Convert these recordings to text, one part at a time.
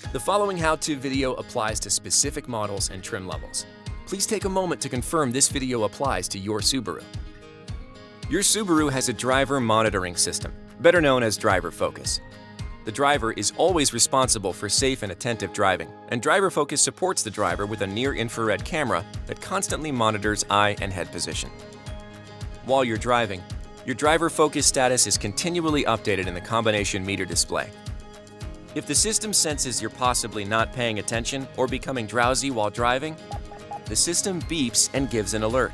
The following how-to video applies to specific models and trim levels. Please take a moment to confirm this video applies to your Subaru. Your Subaru has a driver monitoring system, better known as DriverFocus. The driver is always responsible for safe and attentive driving, and DriverFocus supports the driver with a near-infrared camera that constantly monitors eye and head position. While you're driving, your DriverFocus status is continually updated in the combination meter display. If the system senses you're possibly not paying attention or becoming drowsy while driving, the system beeps and gives an alert.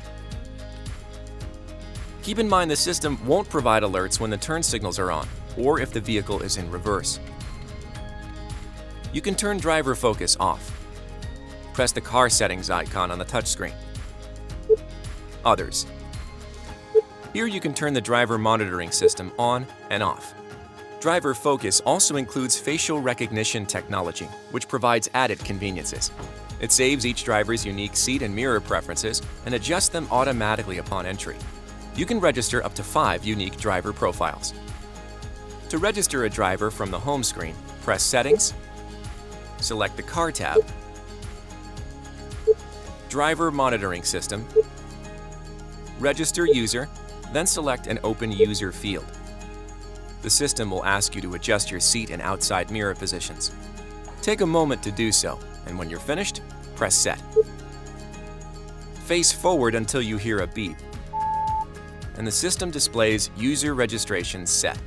Keep in mind the system won't provide alerts when the turn signals are on or if the vehicle is in reverse. You can turn DriverFocus off. Press the car settings icon on the touchscreen. Others. Here you can turn the driver monitoring system on and off. DriverFocus also includes facial recognition technology, which provides added conveniences. It saves each driver's unique seat and mirror preferences and adjusts them automatically upon entry. You can register up to 5 unique driver profiles. To register a driver from the home screen, press Settings, select the Car tab, Driver Monitoring System, Register User, then select an Open User field. The system will ask you to adjust your seat and outside mirror positions. Take a moment to do so, and when you're finished, press Set. Face forward until you hear a beep, and the system displays User Registration Set.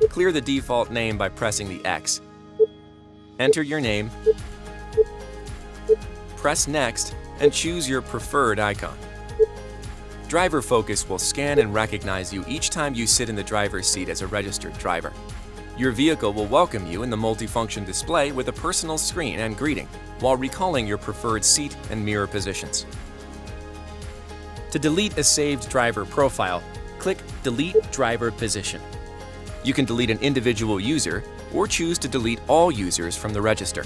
Clear the default name by pressing the X. Enter your name, press Next, and choose your preferred icon. DriverFocus will scan and recognize you each time you sit in the driver's seat as a registered driver. Your vehicle will welcome you in the multifunction display with a personal screen and greeting, while recalling your preferred seat and mirror positions. To delete a saved driver profile, click Delete Driver Position. You can delete an individual user or choose to delete all users from the register.